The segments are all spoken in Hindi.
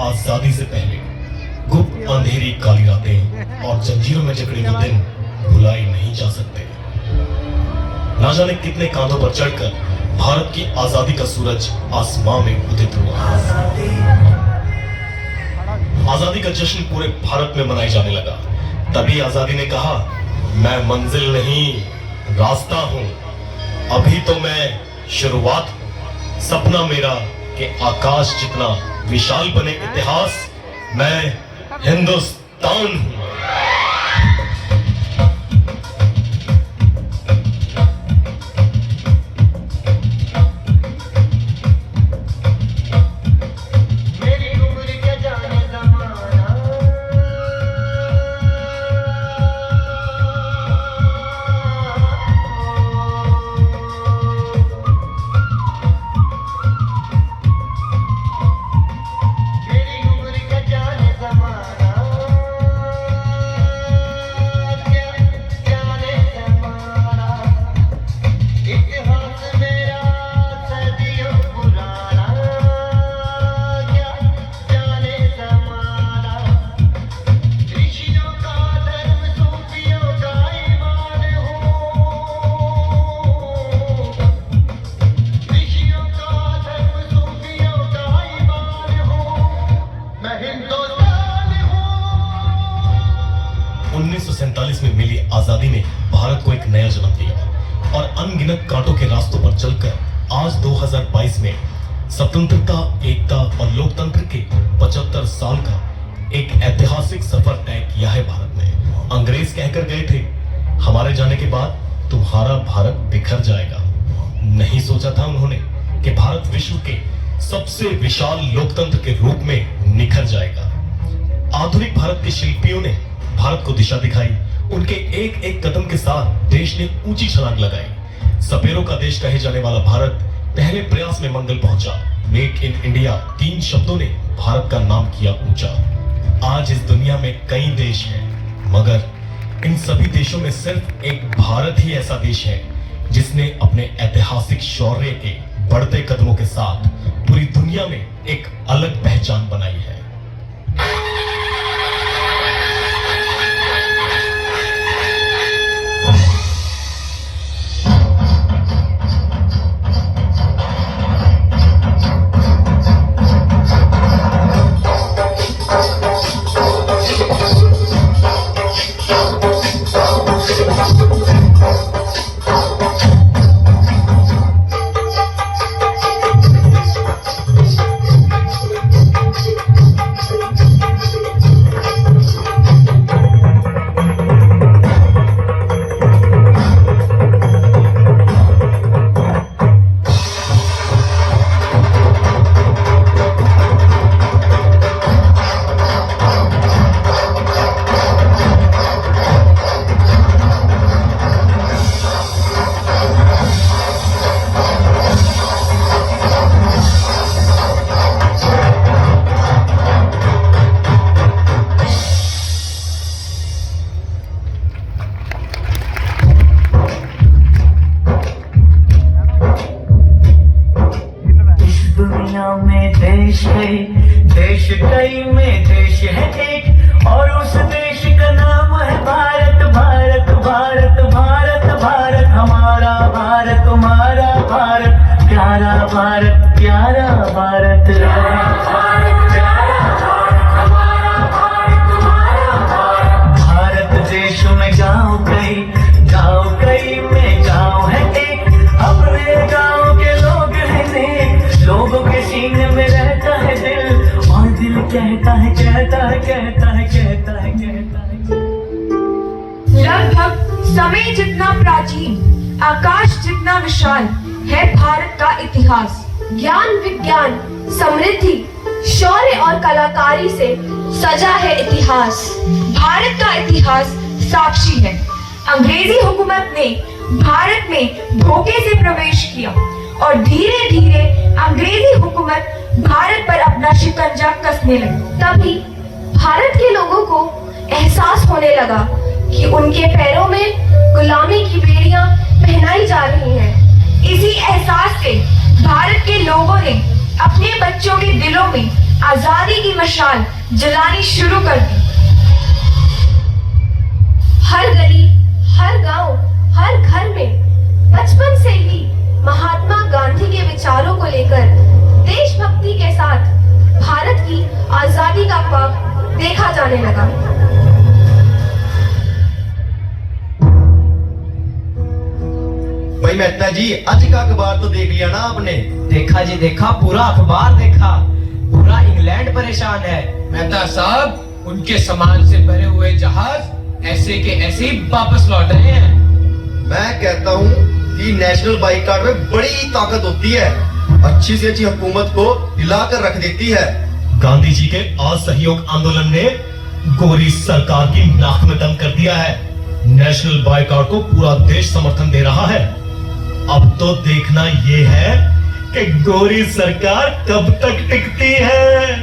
आजादी से पहले गुप्त अंधेरी काली रातें और जंजीरों में जकड़े वो दिन भुलाई नहीं जा सकते। ना जाने कितने कांधों पर चढ़कर भारत की आजादी का सूरज आसमां में उदित हुआ। आजादी का जश्न पूरे भारत में मनाया जाने लगा। तभी आजादी ने कहा, मैं मंजिल नहीं रास्ता हूं, अभी तो मैं शुरुआत हूं। सपना मेरा कि आकाश जितना विशाल बने इतिहास, मैं हिंदुस्तान हूं। में मिली आजादी ने भारत को एक नया जन्म दिया और अनगिनत कांटों के रास्तों पर चलकर आज 2022 में स्वतंत्रता, एकता और लोकतंत्र के 75 साल का एक ऐतिहासिक सफर तय किया है भारत ने। अंग्रेज कहकर गए थे, हमारे जाने के बाद तुम्हारा भारत बिखर जाएगा। नहीं सोचा था उन्होंने कि भारत विश्व के सबसे विशाल लोकतंत्र के रूप में निखर जाएगा। आधुनिक भारत के शिल्पियों ने भारत को दिशा दिखाई। उनके एक एक कदम के साथ देश ने ऊंची छलांग लगाई। सपेरों का देश कहे जाने वाला भारत पहले प्रयास में मंगल पहुंचा। मेक इन इंडिया 3 शब्दों ने भारत का नाम किया ऊंचा। आज इस दुनिया में कई देश हैं, मगर इन सभी देशों में सिर्फ एक भारत ही ऐसा देश है जिसने अपने ऐतिहासिक शौर्य के बढ़ते कदमों के साथ पूरी दुनिया में एक अलग पहचान बनाई है। देश कई में देश है एक, और उस देश का नाम है भारत। भारत भारत भारत भारत, हमारा भारत तुम्हारा भारत, प्यारा भारत प्यारा भारत। भारत देश में गाँव कई में गाँव है एक, अपने गाँव के लोग हैं नेक, लोगों के सीने में रहता है दिल, और दिल कहता है कहता है कहता है कहता है कहता है। लगभग समय जितना प्राचीन, आकाश जितना विशाल है भारत का इतिहास। ज्ञान, विज्ञान, समृद्धि, शौर्य और कलाकारी से सजा है इतिहास। भारत का इतिहास साक्षी है। अंग्रेजी हुकूमत ने भारत में धोखे से प्रवेश किया और धीरे धीरे अंग्रेजी हुकूमत भारत पर अपना शिकंजा कसने लगी। तभी भारत के लोगों को एहसास होने लगा कि उनके पैरों में गुलामी की बेड़ियां पहनाई जा रही हैं। इसी एहसास से भारत के लोगों ने अपने बच्चों के दिलों में आजादी की मशाल जलानी शुरू कर दी। हर गली, हर गांव, हर घर में बचपन से ही महात्मा गांधी के विचारों को लेकर देशभक्ति के साथ भारत की आजादी का ख्वाब देखा जाने लगा। भाई मेहता जी, आज का अखबार तो देख लिया ना आपने? देखा जी देखा, पूरा अखबार देखा। पूरा इंग्लैंड परेशान है। मेहता साहब, उनके सामान से भरे हुए जहाज ऐसे के ऐसे ही वापस लौट रहे हैं। मैं कहता हूँ कि नेशनल बाइकआउट में बड़ी ताकत होती है, अच्छी से अच्छी हुकूमत को हिलाकर रख देती है। गांधी जी के असहयोग आंदोलन ने गोरी सरकार की नाक में दम कर दिया है। नेशनल बाइकआउट को पूरा देश समर्थन दे रहा है। अब तो देखना ये है कि गोरी सरकार कब तक टिकती है।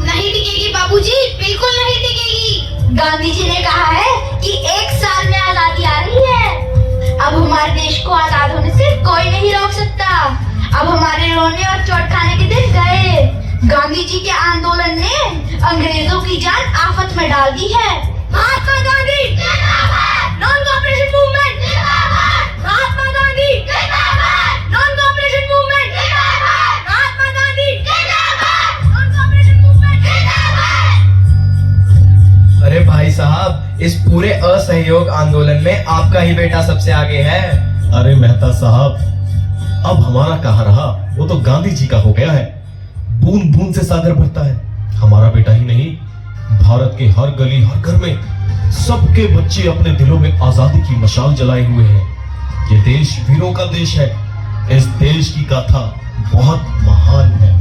नहीं टिकेगी बाबूजी, बिल्कुल नहीं टिकेगी। गांधी जी ने कहा है कि 1 साल में आजादी आ रही है। अब हमारे देश को आजाद होने से कोई नहीं रोक सकता। अब हमारे रोने और चोट खाने के दिन गए। गांधी जी के आंदोलन ने अंग्रेजों की जान आफत में डाल दी है। Mahatma Gandhi non cooperation movement, Mahatma Gandhi non cooperation movement, Mahatma Gandhi non cooperation movement. अरे भाई साहब, इस पूरे असहयोग आंदोलन में आपका ही बेटा सबसे आगे है। अरे मेहता साहब, अब हमारा कहाँ रहा, वो तो गांधी जी का हो गया है। बूंद बूंद से सागर भरता है। हमारा बेटा ही नहीं, भारत के हर गली हर घर में सबके बच्चे अपने दिलों में आजादी की मशाल जलाए हुए हैं। ये देश वीरों का देश है। इस देश की गाथा बहुत महान है।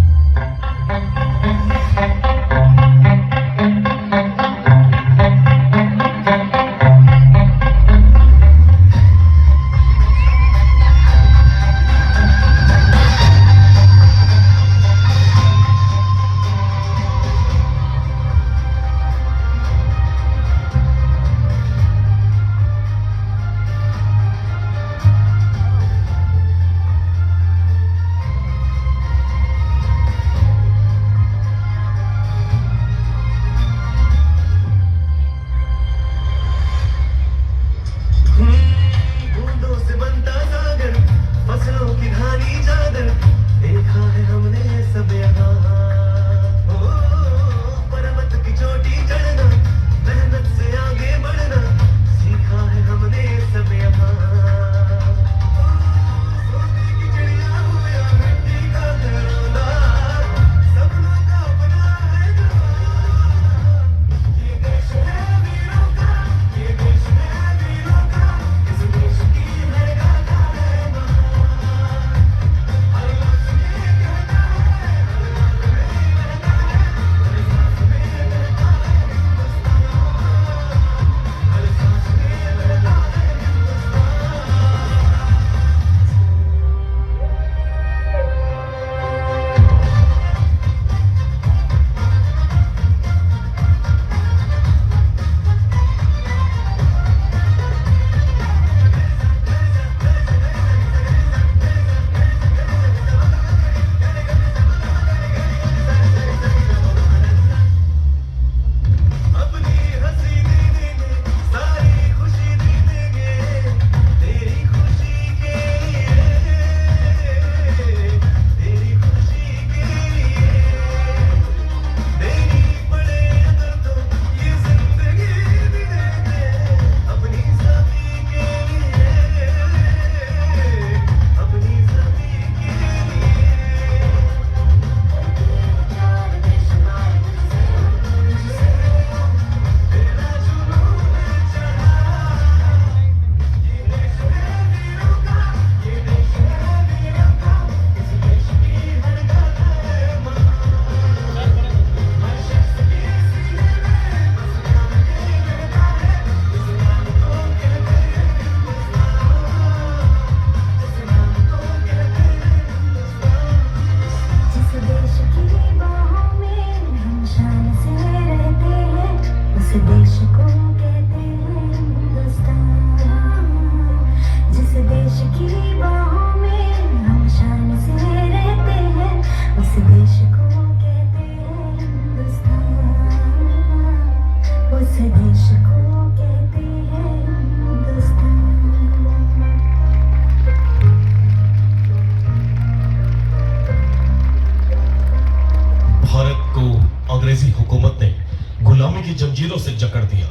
की जंजीरों से जकड़ दिया,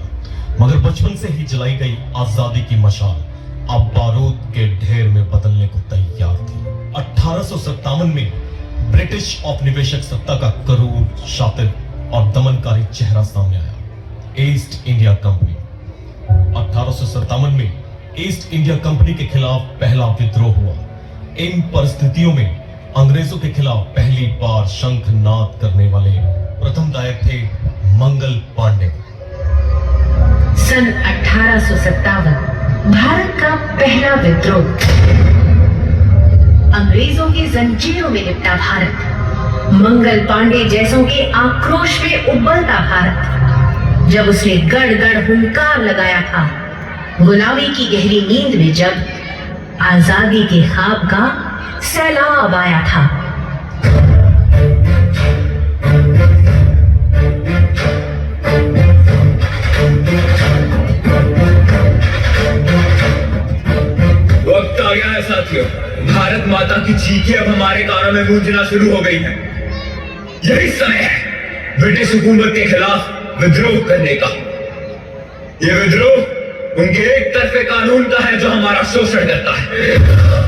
मगर बचपन से ही जलाई गई आजादी की मशाल अब बारूद के ढेर में बदलने को तैयार थी। 1857 में ब्रिटिश औपनिवेशिक सत्ता का क्रूर, शातिर और दमनकारी चेहरा सामने आया, ईस्ट इंडिया कंपनी। 1857 में ईस्ट इंडिया कंपनी के खिलाफ पहला विद्रोह हुआ। इन परिस्थितियों में अंग्रेजों के खिलाफ पहली बार शंखनाद करने वाले प्रथम नायक थे मंगल पांडे। सन 1857 भारत का पहला विद्रोह। अंग्रेजों की जंजीरों में लिपटा भारत, मंगल पांडे जैसों के आक्रोश में उबलता भारत, जब उसने गड़ गड़ हुंकार लगाया था, गुलामी की गहरी नींद में जब आजादी के ख्वाब का सैलाब आया था। वक्त आ गया है साथियों, भारत माता की चीखें अब हमारे कानों में गूंजना शुरू हो गई हैं। यही समय है ब्रिटिश हुकूमत के खिलाफ विद्रोह करने का। यह विद्रोह उनके एक तरफे कानून का है जो हमारा शोषण करता है।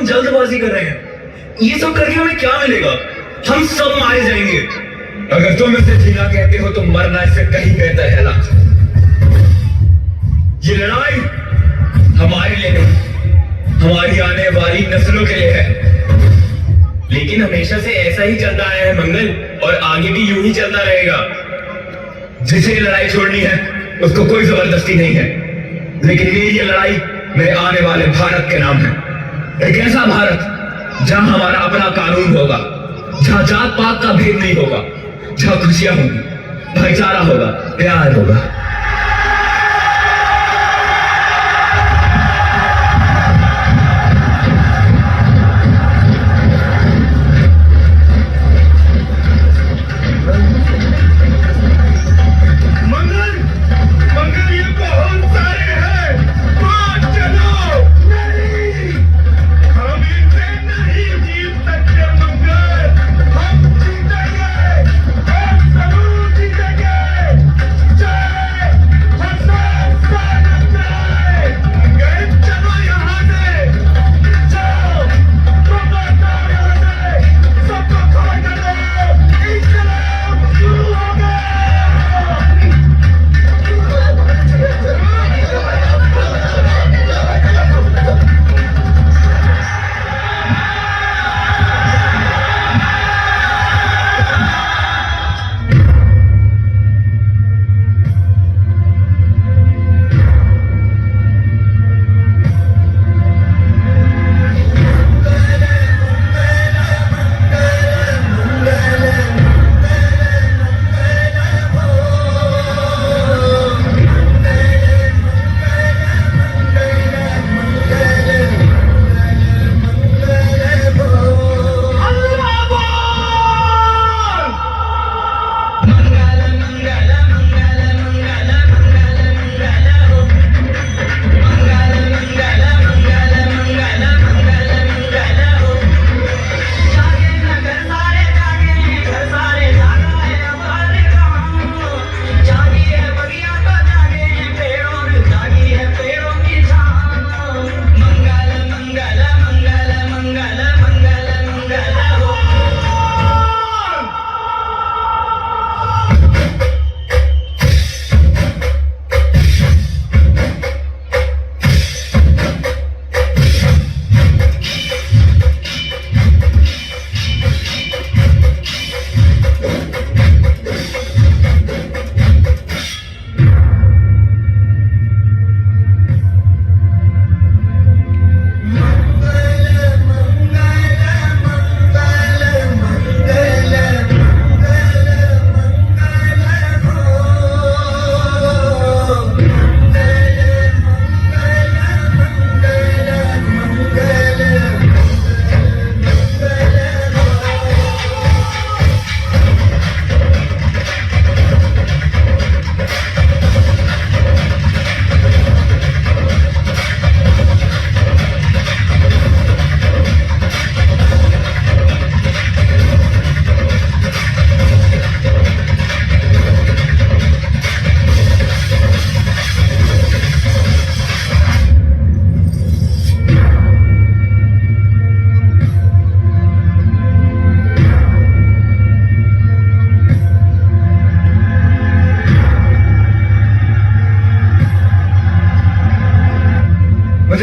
जल्दबाजी कर रहे हैं, ये सब करके हमें क्या मिलेगा? हम सब मारे जाएंगे। अगर तुम इसे जीना कहते हो तो मरना इससे कहीं बेहतर है। ये लड़ाई हमारे लिए नहीं, हमारी आने वाली नस्लों के लिए है। लेकिन हमेशा से ऐसा ही चलता आया है मंगल, और आगे भी यूं ही चलता रहेगा। जिसे ये लड़ाई छोड़नी है उसको कोई जबरदस्ती नहीं है, लेकिन मेरी ये लड़ाई मेरे आने वाले भारत के नाम है। एक ऐसा भारत जहां हमारा अपना कानून होगा, जहां जात पात का भेद नहीं होगा, जहां खुशियां होंगी, भाईचारा होगा, प्यार होगा।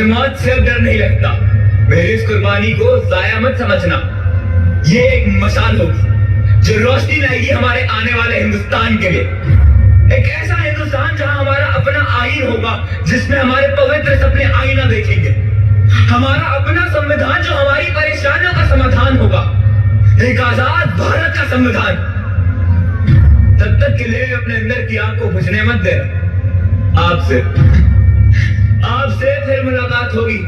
मुझे मौत से अब डर नहीं लगता। मेरी इस कुर्बानी को जाया मत समझना। ये एक मशाल होगी जो रोशनी लाएगी हमारे आने वाले हिंदुस्तान के लिए। एक ऐसा हिंदुस्तान जहां हमारा अपना आईन होगा, जिसमें हमारे पवित्र सपने आईना देखेंगे। हमारा अपना संविधान जो हमारी परेशानियों का समाधान होगा। एक आजाद भारत का संविधान। तब तक के लिए अपने अंदर की आग को बुझने मत देना। आपसे फिर मुलाकात होगी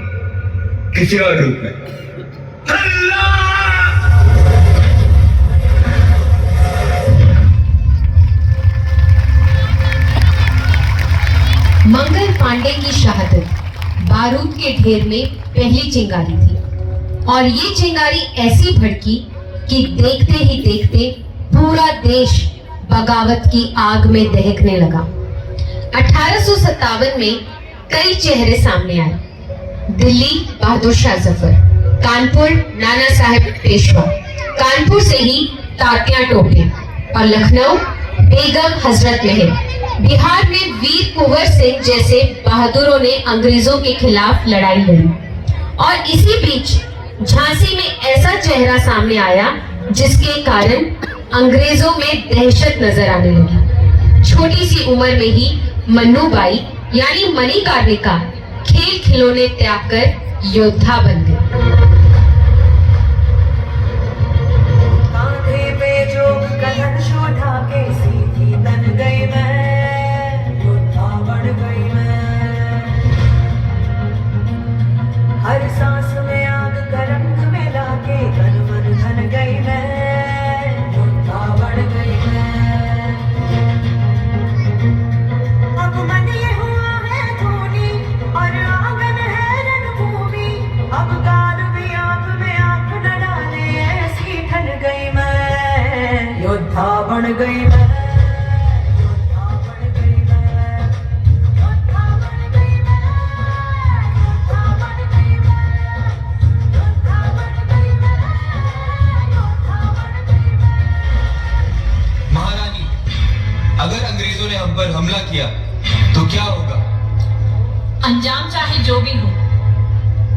किसी और रूप में। अल्लाह! मंगल पांडे की शहादत बारूद के ढेर में पहली चिंगारी थी, और ये चिंगारी ऐसी भड़की कि देखते ही देखते पूरा देश बगावत की आग में दहकने लगा। 1857 में कई चेहरे सामने आए। दिल्ली बहादुर शाह जफर, कानपुर नाना साहेब पेशवा, कानपुर से ही तात्या टोपे, और लखनऊ बेगम हजरत महल। बिहार में वीर कुंवर सिंह जैसे बहादुरों ने अंग्रेजों के खिलाफ लड़ाई लड़ी। और इसी बीच झांसी में ऐसा चेहरा सामने आया जिसके कारण अंग्रेजों में दहशत नजर आने लगी। छोटी सी उम्र में ही मन्नू बाई यानी मनी कार्णिका खेल खिलौने त्याग कर योद्धा बन गए। कांधे पे जोग कलन शोधा के सीधी तन गई मैं, योद्धा बन गई मैं। हर सांस में आग का रंग मिला के तन मन धन गई मैं, योद्धा बन गई मैं। अब मन ये हुआ है धोनी और आंगन है रणभूमि। अब गाल भी आंख में आंख न डाले ऐसी ठन गई मैं, योद्धा बन गई मैं। योद्धा बन गई मैं, योद्धा बन गई मैं, योद्धा बन गई मैं, योद्धा बन गई मैं, योद्धा बन गई मैं। महारानी, अगर अंग्रेजों ने हम पर हमला किया तो क्या होगा? अंजाम चाहे जो भी हो,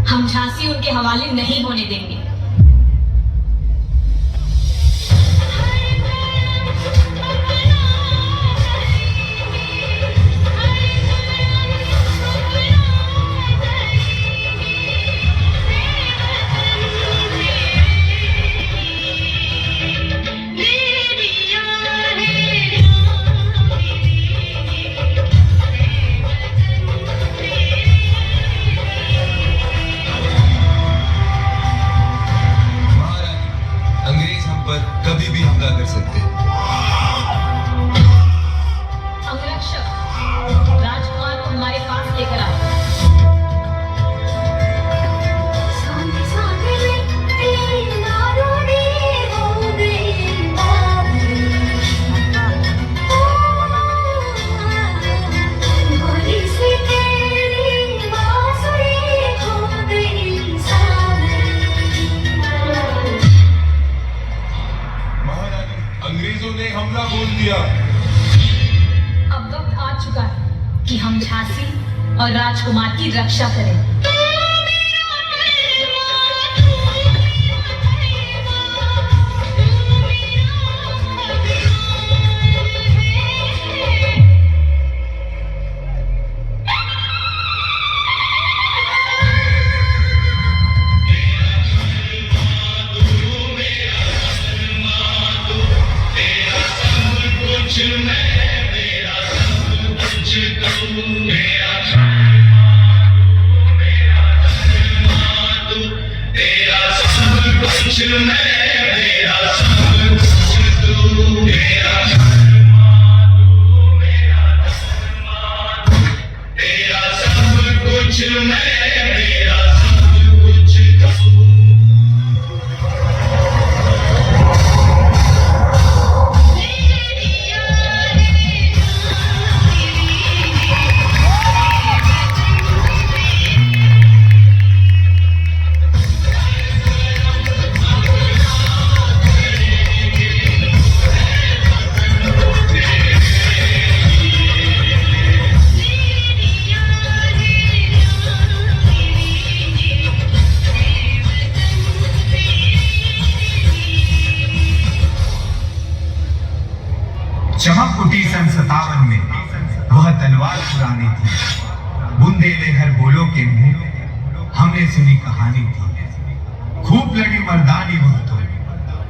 हम झांसी उनके हवाले नहीं होने देंगे। कभी भी हमला कर सकते हैं। अंगरक्षक राजकुमार को हमारे पास लेकर आओ। अंग्रेजों ने हमला बोल दिया। अब वक्त आ चुका है कि हम झांसी और राजकुमार की रक्षा करें। कुटी सन 57 में वह तलवार पुरानी थी, बुंदेले हर बोलो के मुंह हमने सुनी कहानी थी। खूब लड़ी मर्दानी वह तो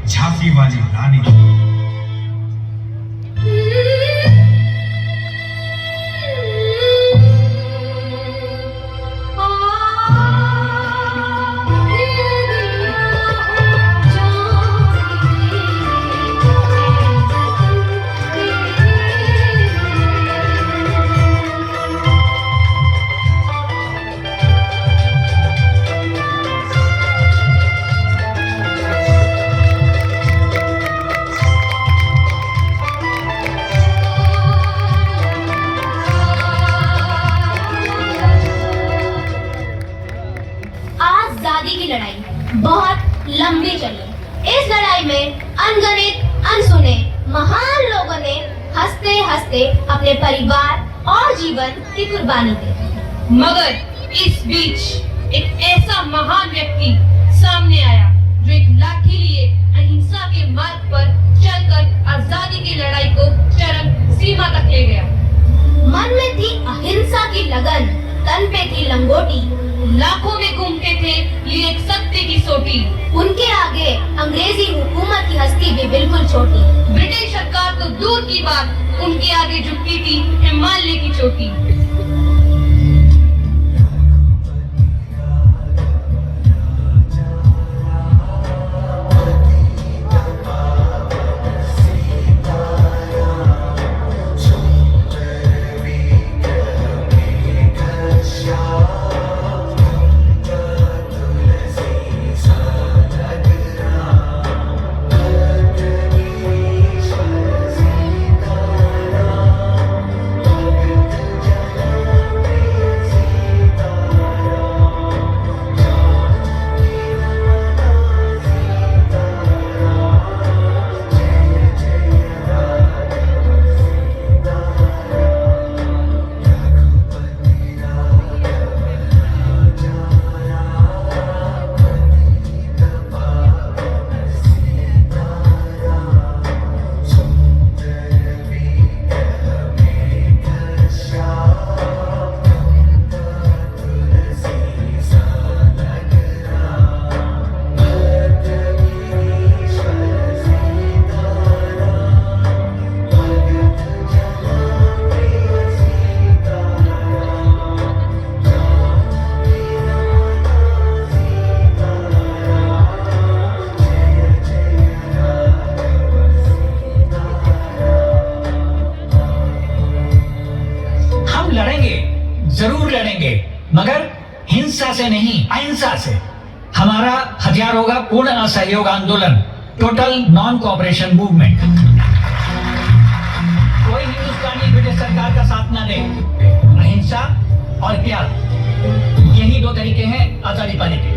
झांसी वाली रानी थी। बहुत लंबी चली। इस लड़ाई में अनगिनत अनसुने महान लोगों ने हंसते हंसते अपने परिवार और जीवन की कुर्बानी दी। मगर इस बीच एक ऐसा महान व्यक्ति सामने आया जो एक लाठी लिए अहिंसा के मार्ग पर चलकर आजादी की लड़ाई को चरम सीमा तक ले गया। मन में थी अहिंसा की लगन, तन पे थी लंगोटी, लाखों में घूमते थे लिए एक सत्य की सोटी। उनके आगे अंग्रेजी हुकूमत की हस्ती भी बिल्कुल छोटी। ब्रिटिश सरकार तो दूर की बात, उनके आगे झुकती थी हिमालय की चोटी। जरूर लड़ेंगे, मगर हिंसा से नहीं, अहिंसा से। हमारा हथियार होगा पूर्ण असहयोग आंदोलन, टोटल नॉन कोऑपरेशन मूवमेंट। कोई हिंदुस्तानी ब्रिटिश सरकार का साथ ना दे। अहिंसा और प्यार, यही दो तरीके हैं आजादी पाने के।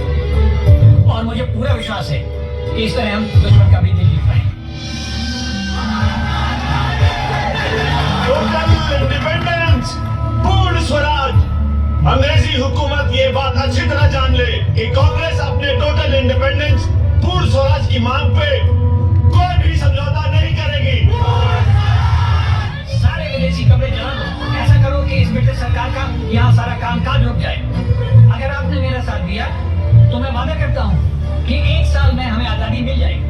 और मुझे पूरा विश्वास है कि इस तरह हम दुश्मन का भी दिल जीत पाएंगे। इंडिपेंडेंस, पूर्ण स्वराज। अंग्रेजी हुकूमत ये बात अच्छी तरह जान ले कि कांग्रेस अपने टोटल इंडिपेंडेंस, पूर्ण स्वराज की मांग पे कोई भी समझौता नहीं करेगी। सारे विदेशी कपड़े जला दो, ऐसा करो कि इस ब्रिटिश सरकार का यहाँ सारा कामकाज रुक जाए। अगर आपने मेरा साथ दिया तो मैं वादा करता हूँ कि 1 साल में हमें आजादी मिल जाएगी।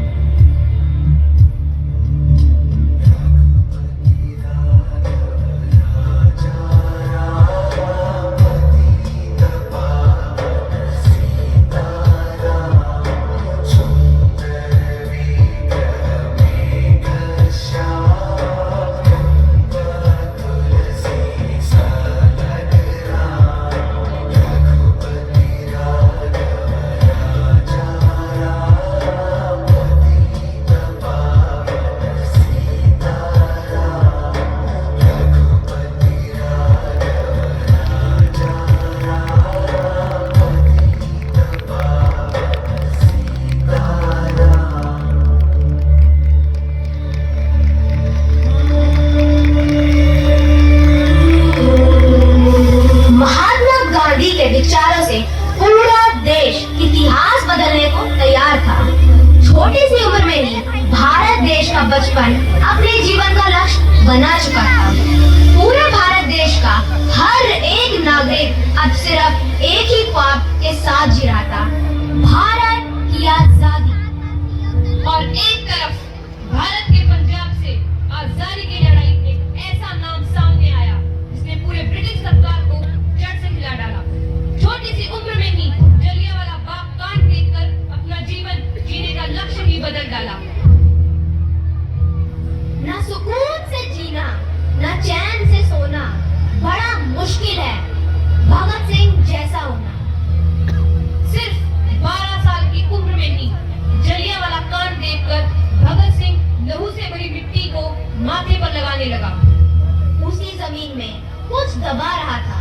में कुछ दबा रहा था।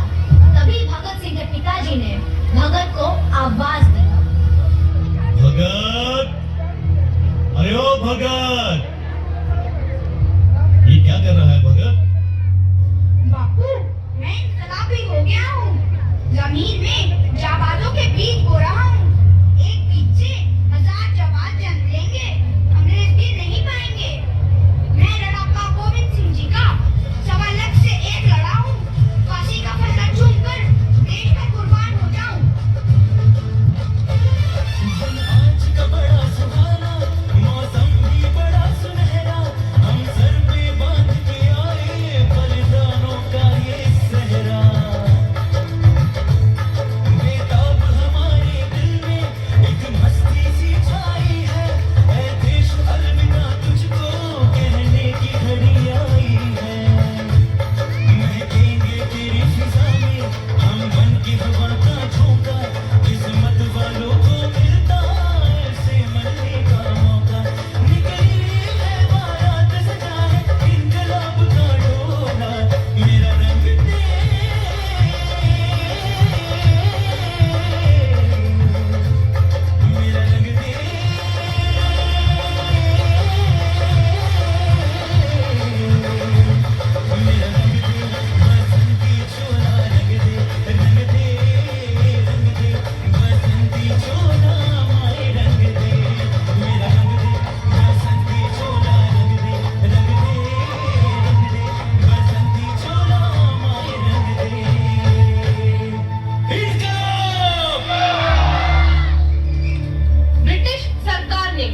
तभी भगत सिंह के पिताजी ने भगत को आवाज दी। भगत, अरे ओ भगत, ये क्या कर रहा है भगत? बापू, मैं इनकलाबी हो गया हूँ। जमीन में जाबाजों के बीज बो रहा हूँ। एक बीज से 1000 जाबाज जन्म लेंगे, अंग्रेज भी नहीं पाएंगे। मैं लड़ाका गोविंद सिंह जी का 1.25 से 1 लड़ा हूँ। फांसी का फंदा चूमकर देश का कुर्बान हो जाऊं। आज का बड़ा सुहाना, मौसम भी बड़ा सुनहरा, हम सर पे बांध के आए बलिदानों का ये सहरा। बेताब हमारे दिल में एक मस्ती सी छाई है, ऐ देश अलविदा तुझको कहने की घड़ी आई है। महकेंगे तेरी फिजा में हम बन के हवा का झोंका, किस्मत वालों को मिलता ऐसे मरने का मौका। निकली है बारात सजा है इनकलाब का डोला, मेरा रंग दे, मेरा रंग दे, मेरा रंग दे, बसंती चोला रंग दे, रंग दे, रंग दे, बसंती चोला मारे रंग दे, मेरा रंग दे, बसंती चोला रंग दे, रंग दे, रंग दे, बसंती चोला मारे रंग दे। ब्रिटिश सरकार ने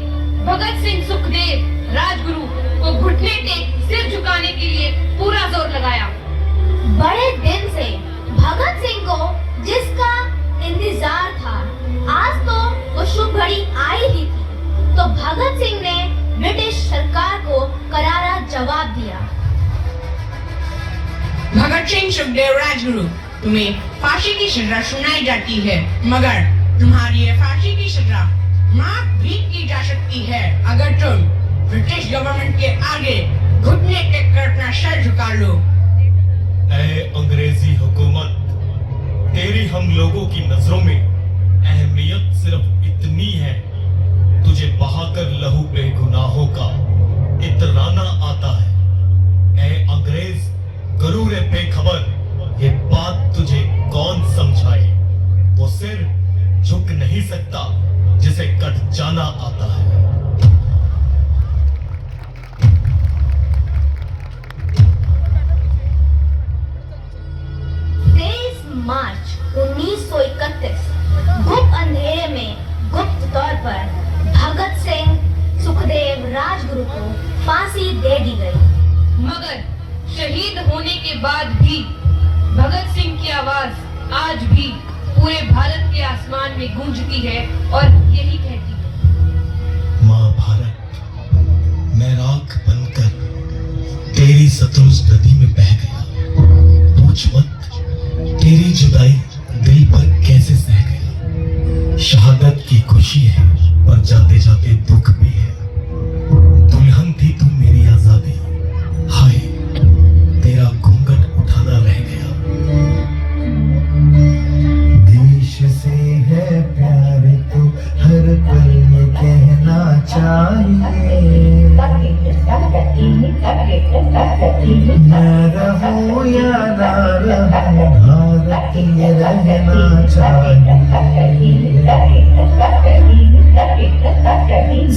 भगत सिंह सुखदेव राजगुरु को घुटने टेक सिर झुकाने के लिए पूरा जोर लगाया। बड़े दिन से भगत सिंह को जिसका इंतजार था, आज तो वो शुभ घड़ी आई ही थी। तो भगत सिंह ने ब्रिटिश सरकार को करारा जवाब दिया। भगत सिंह सुखदेव राजगुरु, तुम्हें फांसी की सजा सुनाई जाती है, मगर तुम्हारी ये फांसी की सजा माफ भी की जा सकती है अगर तुम ब्रिटिश गवर्नमेंट के आगे घुटने टेक कर अपना सर झुका लो। ऐ अंग्रेजी हुकूमत, तेरी हम लोगों की नजरों में अहमियत सिर्फ इतनी है, तुझे बहाकर लहू बेगुनाहों का इतराना आता है। ऐ अंग्रेज गरूरे बेखबर, ये बात तुझे कौन समझाए? वो सिर झुक नहीं सकता जिसे कट जाना आता है। 23 मार्च 1931 गुप्त अंधेरे में गुप्त तौर पर भगत सिंह सुखदेव राजगुरु को फांसी दे दी गई। मगर शहीद होने के बाद भी भगत सिंह की आवाज आज भी पूरे भारत के आसमान में गूंजती है और यही कहती है, माँ भारत, मैं राख बनकर तेरी सतलुज नदी में बह गया। पूछ मत तेरी जुदाई दिल पर कैसे सह गया। शहादत की खुशी है पर जाते जाते दुख भी है। दुल्हन थी तू मेरी आजादी, हाय तेरा घूंघट उठाना रह गया। देश से है प्यार तो हर पल ये कहना चाहिए, मैं रहूं या ना रहूं भारत ये रहना चाहिए।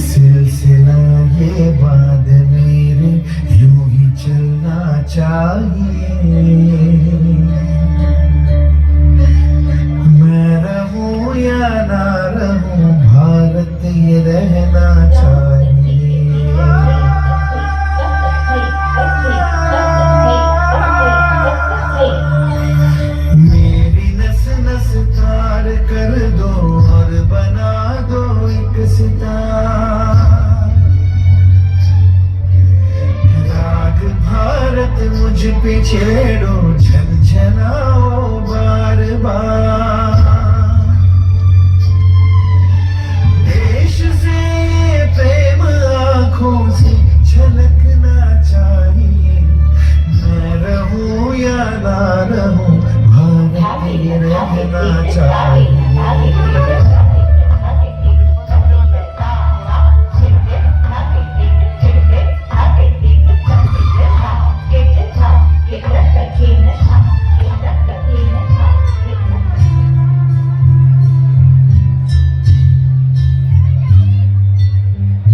सिलसिला ये बाद मेरे यूं ही चलना चाहिए। मैं रहूं या ना रहूं भारत ये रहना चाहिए। मेरी नस नस तार कर दो और बना दो एक सितार। राग भारत मुझ पे छेड़ो, झनझनाओ बार बार। देश से प्रेम आंखों से झलकना चाहिए। मैं रहूं या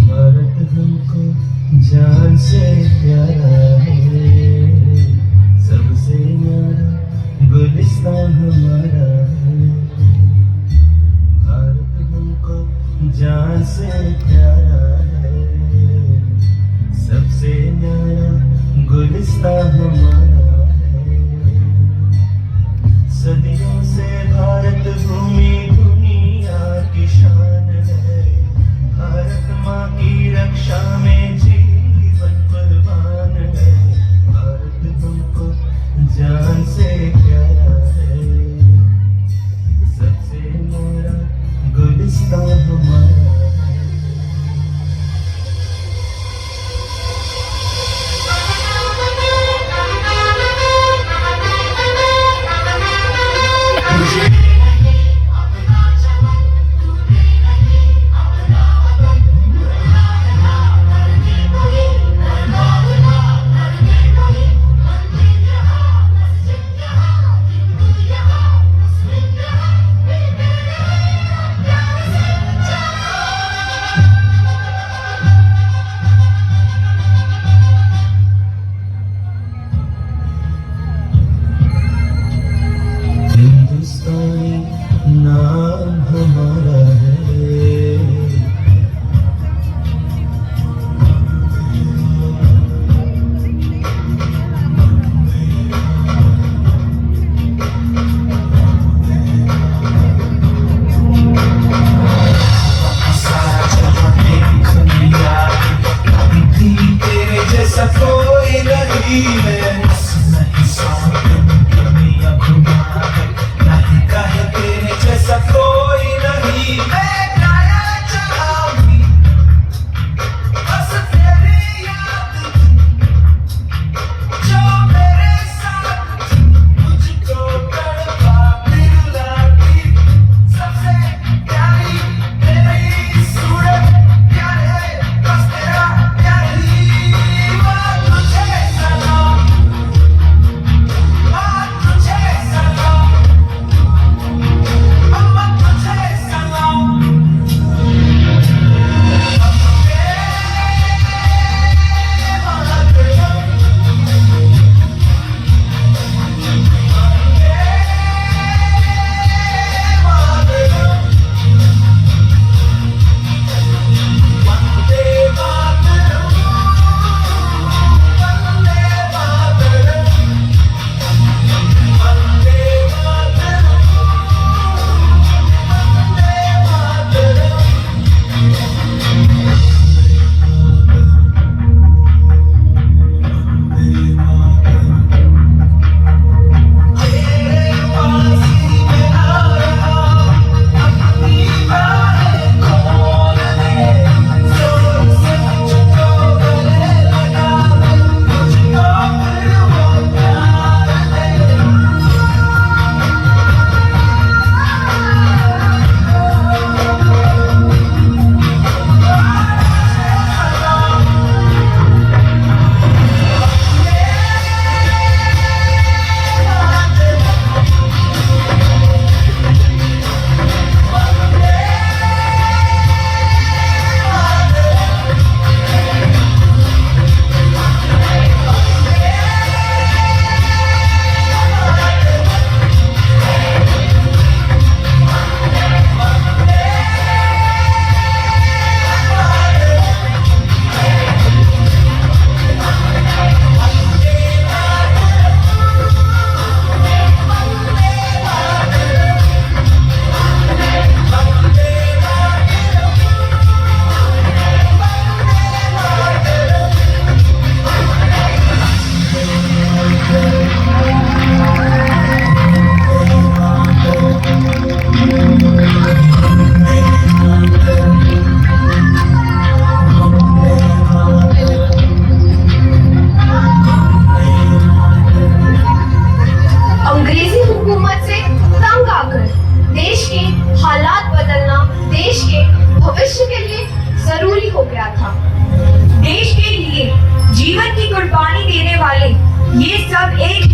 भारत हमको जान से प्यारा है, सबसे न्यारा गुलिस्तान हमारा है।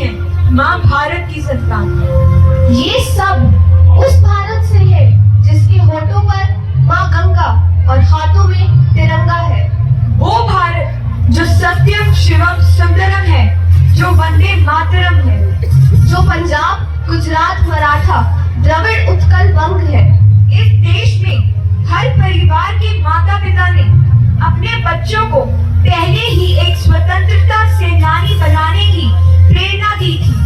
हैं माँ भारत की संतान। ये सब उस भारत से है जिसके होठों पर माँ गंगा और हाथों में तिरंगा है। वो भारत जो सत्यम शिवम सुंदरम है, जो वंदे मातरम है, जो पंजाब, गुजरात, मराठा, द्रविड़, उत्कल, वंग है। इस देश में हर परिवार के माता पिता ने अपने बच्चों को पहले ही एक स्वतंत्रता सेनानी बनाने की प्रेरणा दी थी।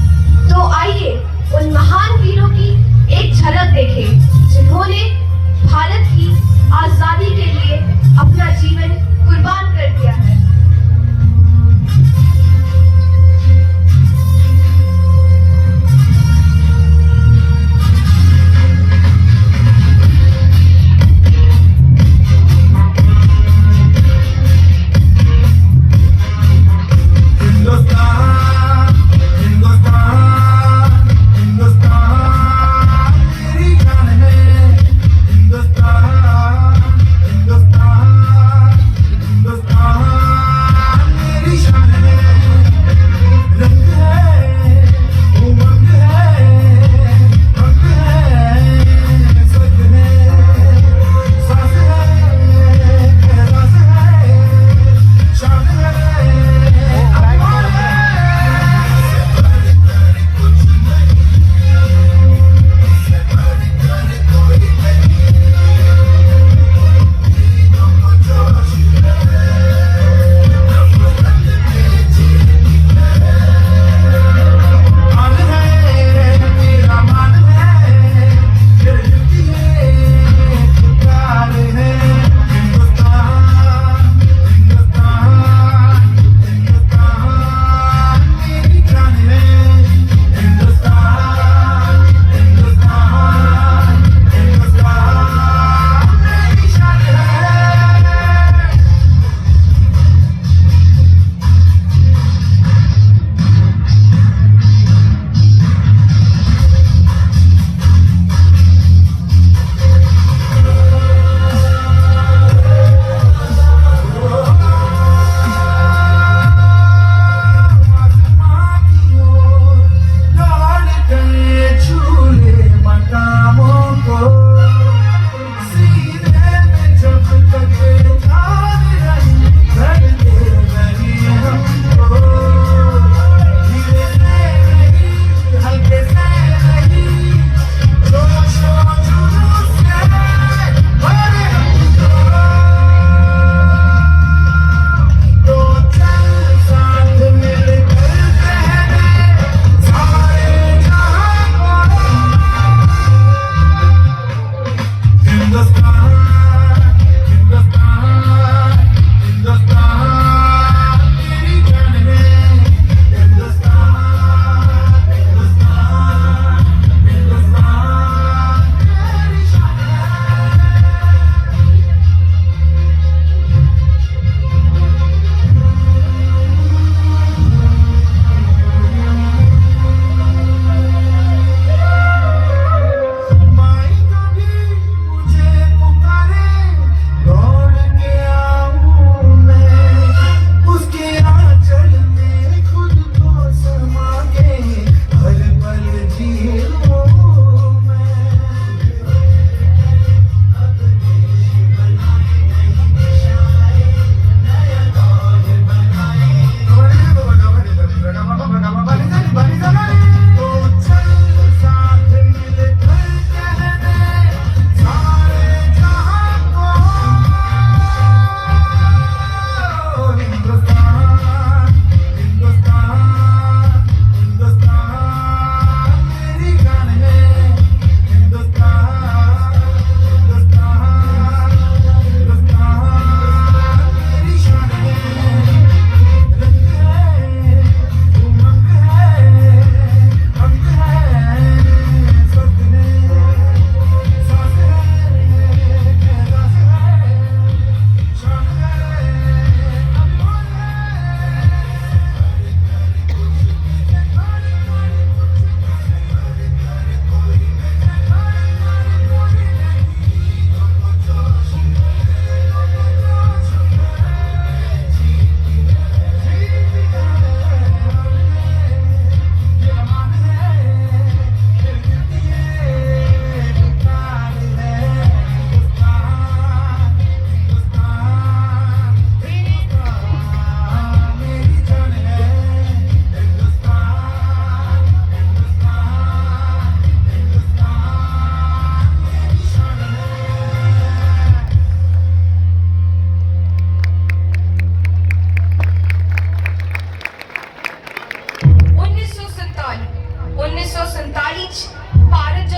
तो आइए उन महान वीरों की एक झलक देखें जिन्होंने भारत की आजादी के लिए अपना जीवन कुर्बान कर दिया है।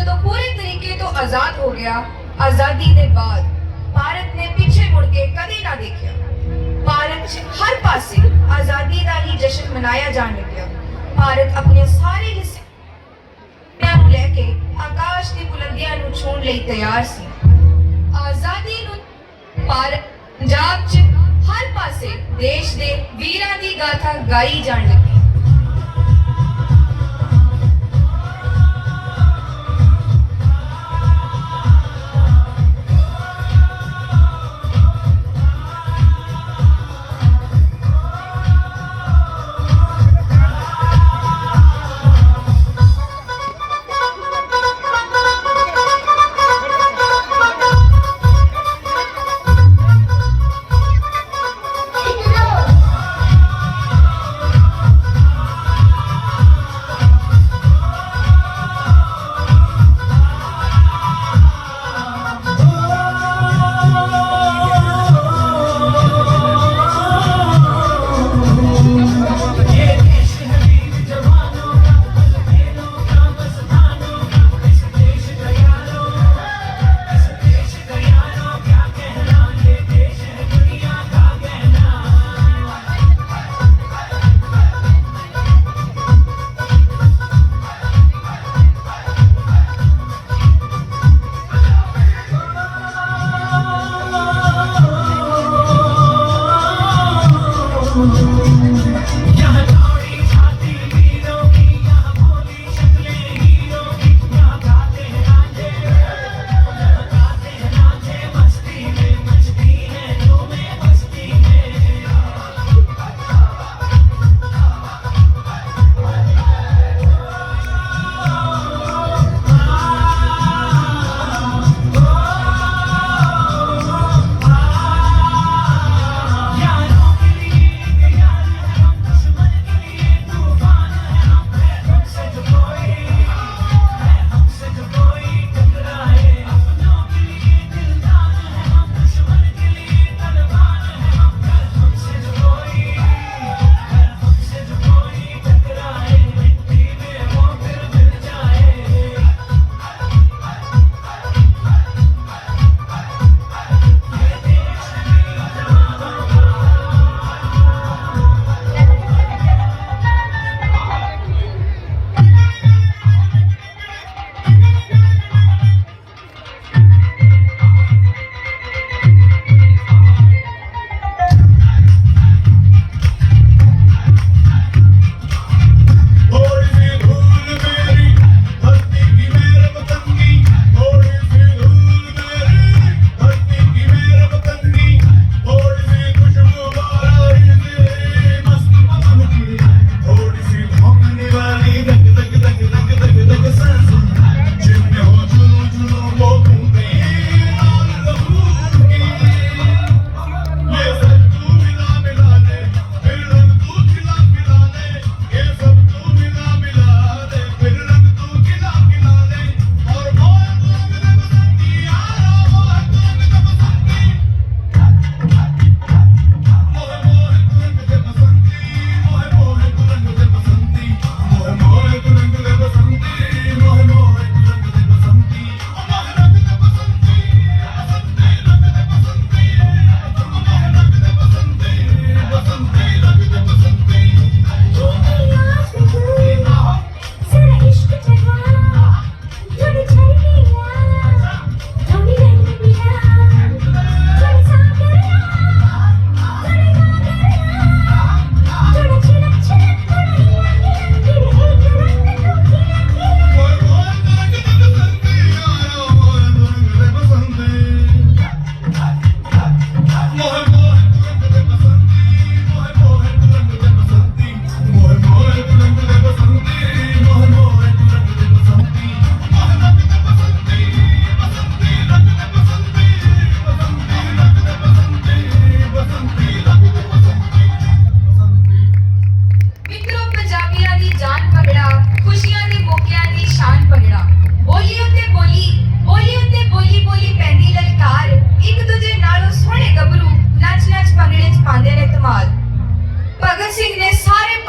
ਜਦੋਂ ਪੂਰੇ ਤਰੀਕੇ ਤੋਂ ਆਜ਼ਾਦ ਹੋ ਗਿਆ, ਆਜ਼ਾਦੀ ਦੇ ਬਾਅਦ ਭਾਰਤ ਨੇ ਪਿੱਛੇ ਮੁੜ ਕੇ ਕਦੇ ਨਾ ਦੇਖਿਆ। ਭਾਰਤ 'ਚ ਹਰ ਪਾਸੇ ਆਜ਼ਾਦੀ ਦਾ ਹੀ ਜਸ਼ਨ ਮਨਾਇਆ ਜਾਣ ਲੱਗਿਆ। ਭਾਰਤ ਆਪਣੇ ਸਾਰੇ ਹਿੱਸਿਆਂ ਨੂੰ ਲੈ ਕੇ ਆਕਾਸ਼ ਦੀ ਬੁਲੰਦੀਆਂ ਨੂੰ ਛੂਹਣ ਲਈ ਤਿਆਰ ਸੀ। ਆਜ਼ਾਦੀ ਨੂੰ ਭਾਰਤ ਪੰਜਾਬ 'ਚ ਹਰ ਪਾਸੇ ਦੇਸ਼ ਦੇ ਵੀਰਾਂ ਦੀ ਗਾਥਾ ਗਾਈ ਜਾਣ ਲੱਗੀ।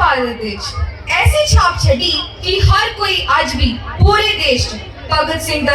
ਭਾਰਤ ਵਿੱਚ ਐਸੀ ਛਾਪ ਛੱਡੀ ਕਿ ਹਰ ਕੋਈ ਅੱਜ ਵੀ ਪੂਰੇ ਦੇਸ਼ 'ਚ ਭਗਤ ਸਿੰਘ ਦਾ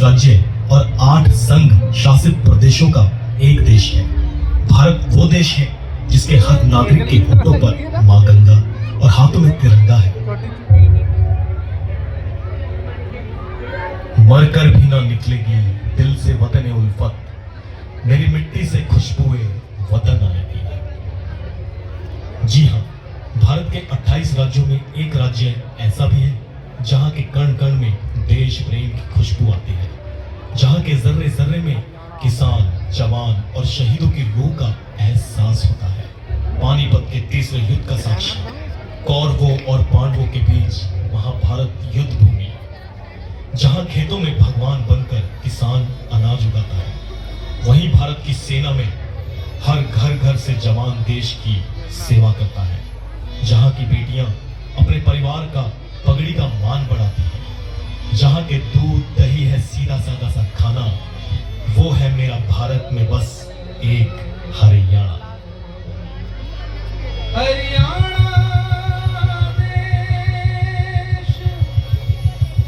राज्य और 8 संघ शासित प्रदेशों का एक देश है। भारत वो देश है जिसके हर नागरिक के होठों पर मां गंगा और हाथों में तिरंगा है। मरकर भी ना निकलेगी दिल से वतन उल्फत, मेरी मिट्टी से खुशबुए वतन आएगी। जी हाँ, भारत के 28 राज्यों में एक राज्य ऐसा भी है जहाँ के कण कण में देश प्रेम की खुशबू आती है, जहाँ के जर्रे जर्रे में किसान, जवान और शहीदों की रूह का एहसास होता है। पानीपत के तीसरे युद्ध का साक्षी, कौरवों और पांडवों के बीच महाभारत युद्ध भूमि, जहाँ खेतों में भगवान बनकर किसान अनाज उगाता है, वहीं भारत की सेना में हर घर घर से जवान देश की सेवा करता है, जहाँ की बेटियां अपने परिवार का पगड़ी का मान बढ़ाती है। जहां के दूध दही है सीधा साधा सा खाना, वो है मेरा भारत में बस एक हरियाणा। देश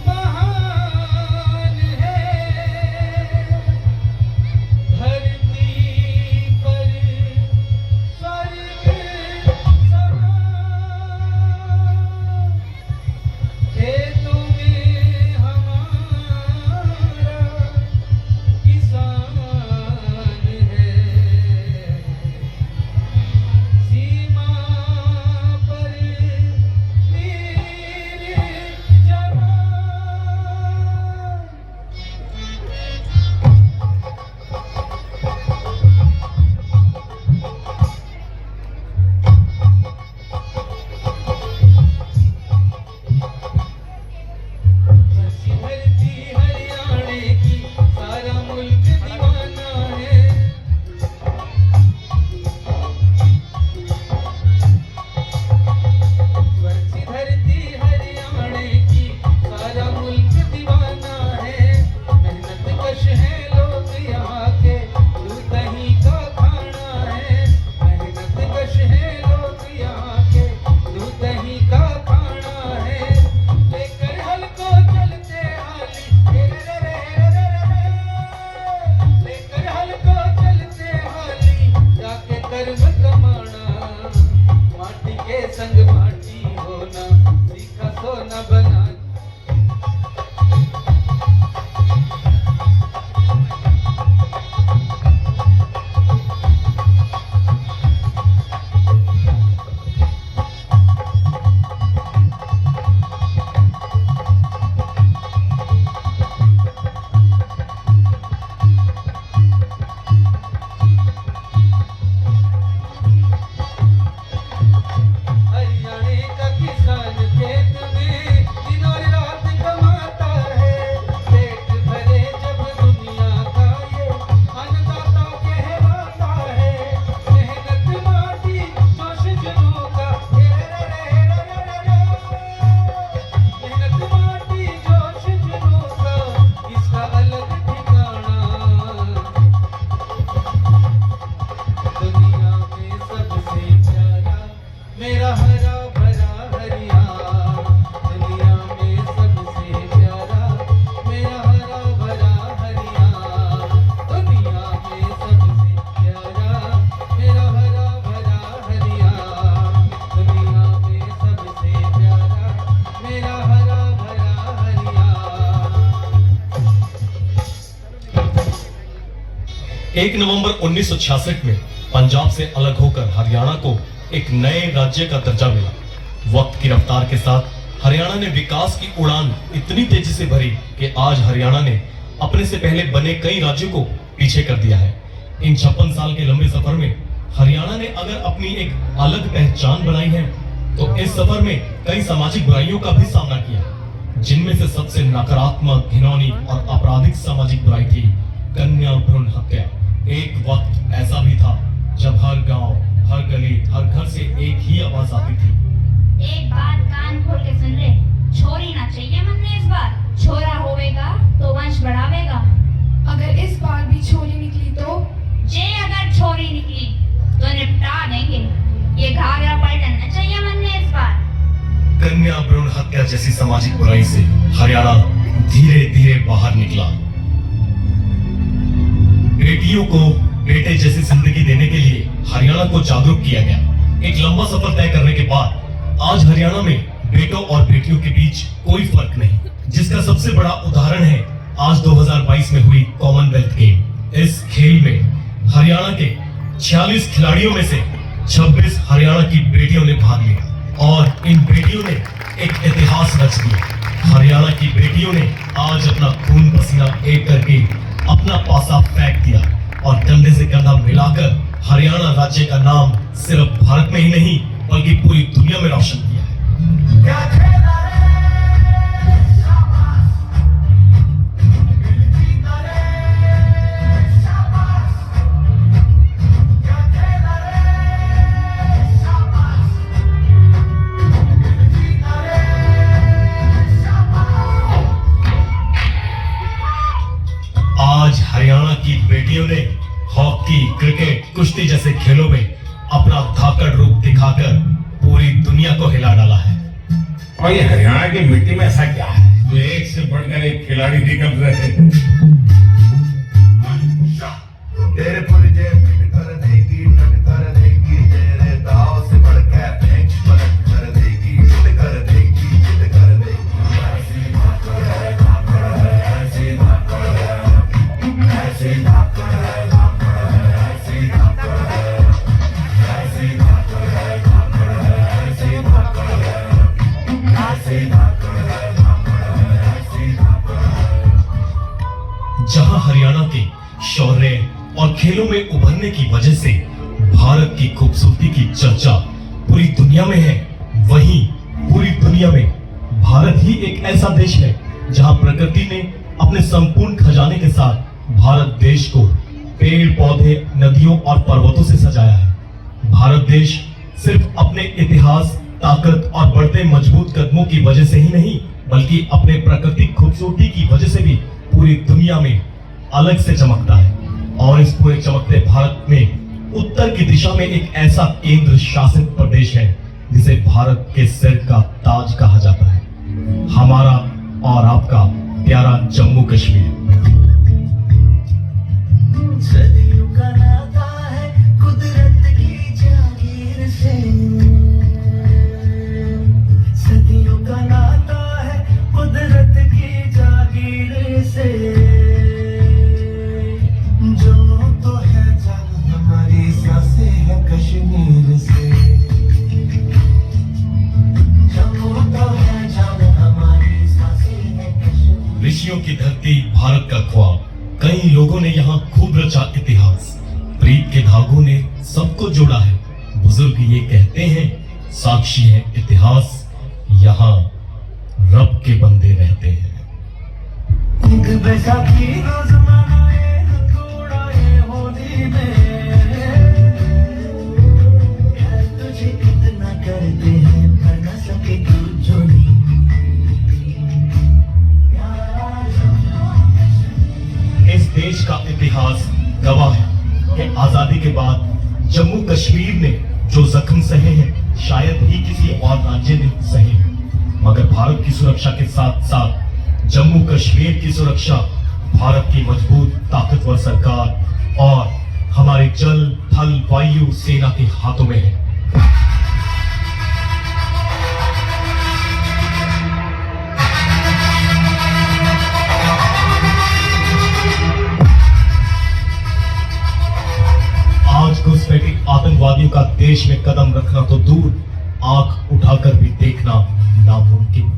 महान है, धरती पर स्वर्ग समान, खेतों में हमारा किसान है, सीमा पर वीर जवान। धरती हरियाणे की सारा मुल्क दीवाना है, स्वच्छ धरती हरियाणे की सारा मुल्क दीवाना है। मेहनत कश है लोग यहाँ के, दूध दही का खाना है। मेहनत कश है लोग यहाँ के, दूध दही का खाना है। लेकर हल को चलते हाली, लेकर हल को चलते हाली, जाके कर्म कमाना। माटी के संग माटी होना, सीखा सोना बना। हरियाणे का किसान खेत में दिन और रात कमाता है, पेट भरे जब दुनिया का ये अन्नदाता कहलाता है। मेहनत माटी जोश जनों का, मेहनत माटी जोश जनों का, इसका अलग ठिकाना। दुनिया में सबसे प्यारा मेरा हरा भरा हरियाणा, दुनिया में सबसे प्यारा मेरा हरा भरा हरियाणा, दुनिया में सबसे प्यारा मेरा हरा भरा हरियाणा, दुनिया में सबसे प्यारा मेरा हरा भरा हरियाणा। 1 नवंबर 1966 में पंजाब से अलग होकर हरियाणा को एक नए राज्य का दर्जा मिला। वक्त की रफ्तार के साथ हरियाणा ने विकास की उड़ान इतनी तेजी से भरी कि आज हरियाणा ने अपने से पहले बने कई राज्यों को पीछे कर दिया है। इन 56 साल के लंबे सफर में हरियाणा ने अगर अपनी एक अलग पहचान बनाई है, तो इस सफर में कई सामाजिक बुराइयों का भी सामना किया, जिनमें से सबसे नकारात्मक, घिनौनी और आपराधिक सामाजिक बुराई थी कन्या भ्रूण हत्या। एक वक्त ऐसा भी था जब हर गांव, हर गली, हर घर से एक ही आवाज आती थी। एक बात कान खोल के सुन ले, छोरी ना चाहिए मन में इस बार। छोरा होवेगा तो वंश बढ़ावेगा। अगर इस बार भी छोरी निकली तो अगर छोरी निकली तो निपटा देंगे। ये घाघरा पलटना चाहिए मन में इस बार। कन्या भ्रूण हत्या जैसी सामाजिक बुराई से हरियाणा धीरे धीरे बाहर निकला। बेटियों को बेटे जैसी जिंदगी देने के लिए हरियाणा को जागरूक किया गया। एक लंबा सफर तय करने के बाद आज हरियाणा में बेटों और बेटियों के बीच कोई फर्क नहीं, जिसका सबसे बड़ा उदाहरण है आज 2022 में हुई कॉमनवेल्थ गेम। इस खेल में हरियाणा के 46 खिलाड़ियों में से 26 हरियाणा की बेटियों ने भाग लिया और इन बेटियों ने एक इतिहास रच दिया। हरियाणा की बेटियों ने आज अपना खून पसीना एक करके अपना पासा फेंक दिया और कंधे से कंधा मिलाकर हरियाणा राज्य का नाम सिर्फ भारत में ही नहीं बल्कि पूरी दुनिया में रोशन किया है। क्रिकेट, कुश्ती जैसे खेलों में अपना धाकड़ रूप दिखाकर पूरी दुनिया को हिला डाला है। और ये हरियाणा की मिट्टी में ऐसा क्या है जो एक से बढ़कर एक खिलाड़ी निकल रहे हैं? तेरे पुरजे पिट कर देगी, टट कर देगी, तेरे दाव से बढ़कर फेंक पलट कर देगी, जिद कर देगी, जिद कर देगी। ऐसी धाकड़ है, धाकड़ है, ऐसी धाकड़ है, ऐसी धाकड़ है, धाकड़ है, ऐसी धाकड़ है, ऐसी धाकड़ है, धाकड़ है, ऐसी धाकड़ है, ऐसी धाकड़ है, धाकड़ है, ऐसी धाकड़ है। जहां हरियाणा के शौर्य और खेलों में उभरने की वजह से भारत की खूबसूरती की चर्चा पूरी दुनिया में है, वहीं पूरी दुनिया में भारत ही एक ऐसा देश है जहां प्रकृति ने अपने संपूर्ण खजाने के साथ भारत देश को पेड़ पौधे, नदियों और पर्वतों से सजाया है। भारत देश सिर्फ अपने इतिहास, ताकत और बढ़ते मजबूत कदमों की वजह से ही नहीं, बल्कि अपने प्राकृतिक खूबसूरती की वजह से भी पूरी दुनिया में अलग से चमकता है। और इस पूरे चमकते भारत में उत्तर की दिशा में एक ऐसा केंद्र शासित प्रदेश है जिसे भारत के सिर का ताज कहा जाता है, हमारा और आपका प्यारा जम्मू कश्मीर। सदियों का नाता है कुदरत की जागीर से, सदियों का नाता है कुदरत की जागीर से। जम्मू तो है जान हमारी, सांसें है कश्मीर से। जम्मू तो है जान हमारी, सांसें है कश्मीर। ऋषियों की धरती भारत का ख्वाब, कई लोगों ने यहाँ खूब रचा इतिहास, प्रीत के धागों ने सबको जोड़ा है। बुजुर्ग ये कहते हैं, साक्षी है इतिहास, यहाँ रब के बंदे रहते हैं। बैसाखी रोज मनाए, रंग उड़ाए होली में, प्यार तुझे कितना करते हैं, कर न सके तू जोड़ी। इस देश का इतिहास गवाह है कि आजादी के बाद जम्मू कश्मीर ने जो जख्म सहे हैं शायद ही किसी और राज्य ने सहे, मगर भारत की सुरक्षा के साथ साथ जम्मू कश्मीर की सुरक्षा भारत की मजबूत ताकतवर सरकार और हमारे जल, थल, वायु सेना के हाथों में है। आज घुसपैठे आतंकवादियों का देश में कदम रखना तो दूर, आंख उठाकर भी देखना नामुमकिन।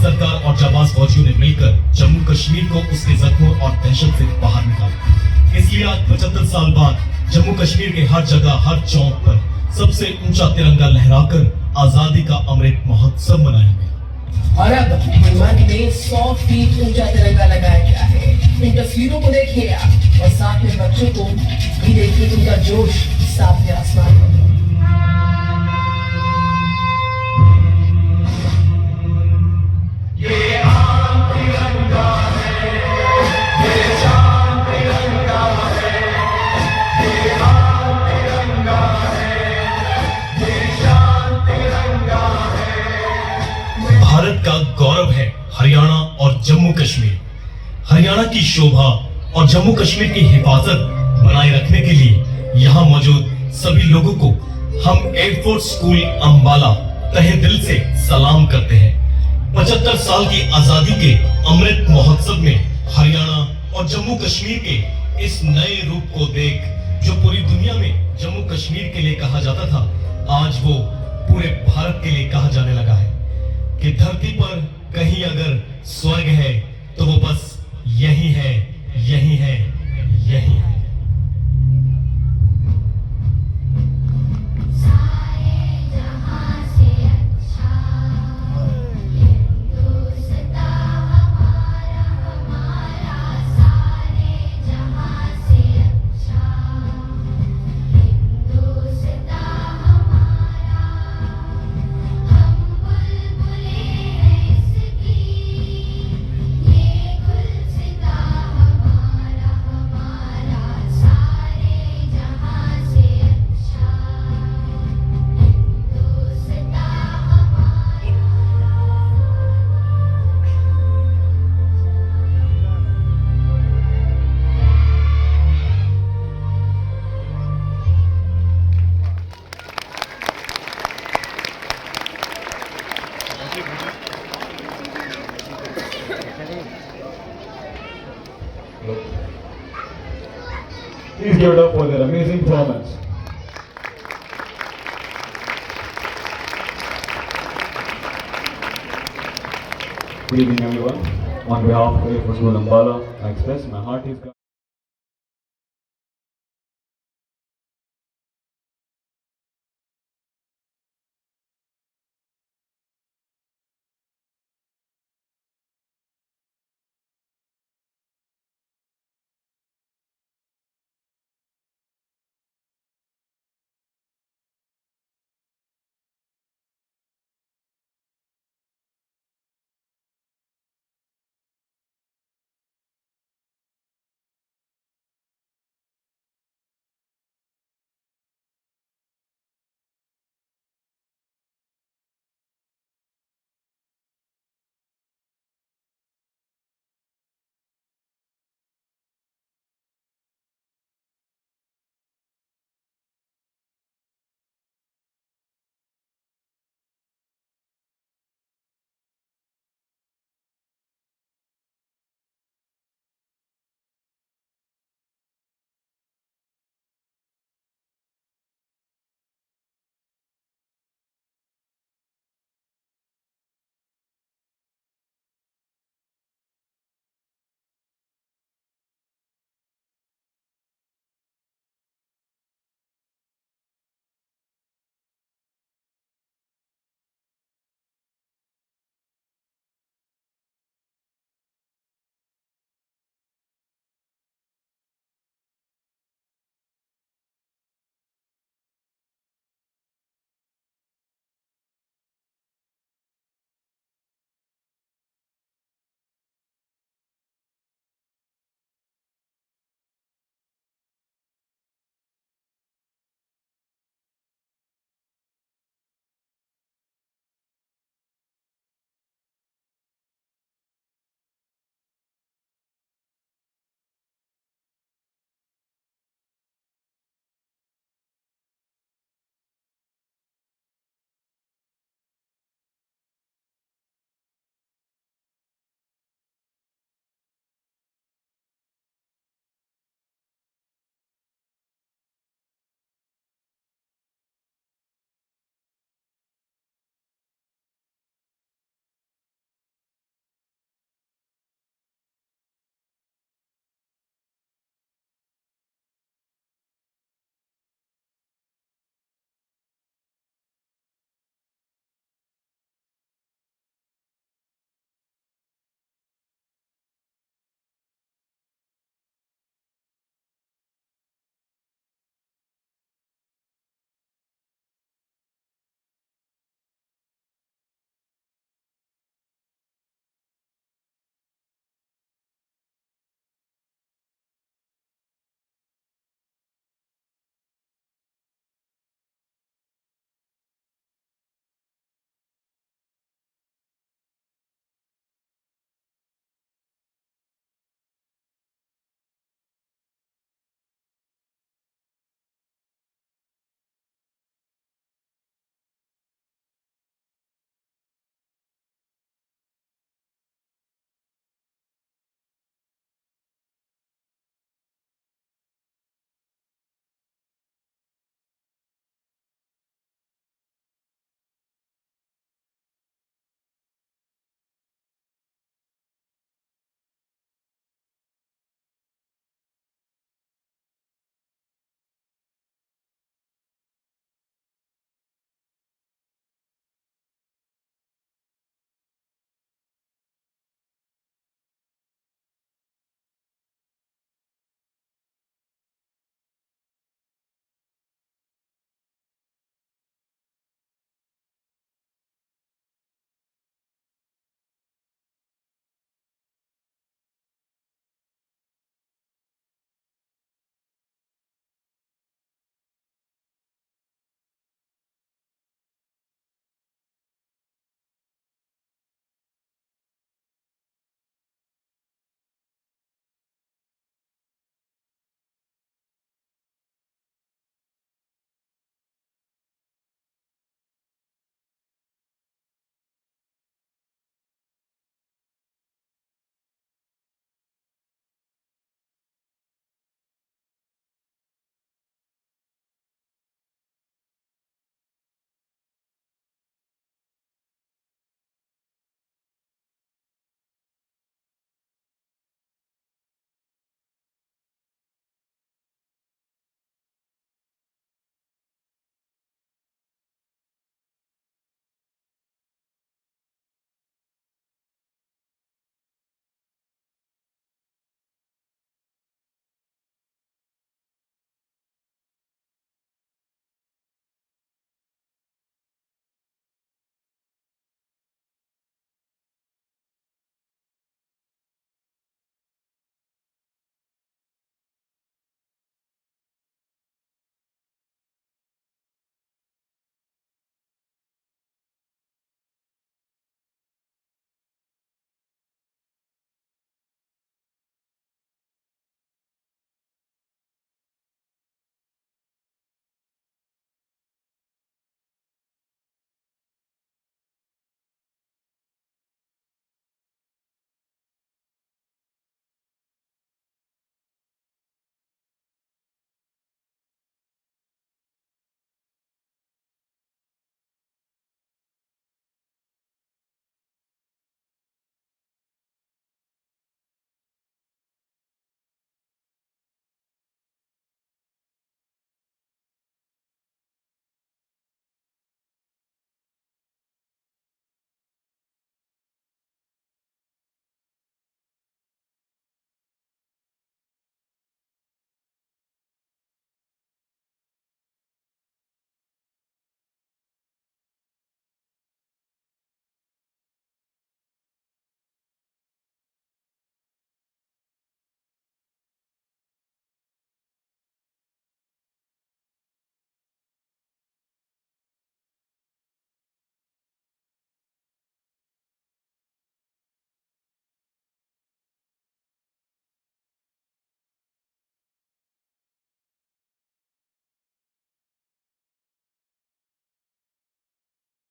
सरकार और जाबाज फौजियों ने मिलकर जम्मू कश्मीर को उसके जख्मों और दहशत से बाहर निकाला। इसलिए आज 75 साल बाद जम्मू कश्मीर के हर जगह, हर चौक पर सबसे ऊंचा तिरंगा लहराकर आजादी का अमृत महोत्सव मनाया गया। और अब मन में 100 फीट ऊंचा तिरंगा लगाया गया है। इन तस्वीरों को देखिए आप, और साथ में बच्चों को भी देखिए, उनका जोश साफ आसमान में। भारत का गौरव है हरियाणा और जम्मू कश्मीर। हरियाणा की शोभा और जम्मू कश्मीर की हिफाजत बनाए रखने के लिए यहाँ मौजूद सभी लोगों को हम एयरफोर्स स्कूल अंबाला तहे दिल से सलाम करते हैं। 75 साल की आजादी के अमृत महोत्सव में हरियाणा और जम्मू कश्मीर के इस नए रूप को देख, जो पूरी दुनिया में जम्मू कश्मीर के लिए कहा जाता था, आज वो पूरे भारत के लिए कहा जाने लगा है कि धरती पर कहीं अगर स्वर्ग है तो वो बस यही है, यही है, यही है। Please give it up for their amazing performance. Good evening, everyone. On behalf of Air Force Ambala, I express my hearty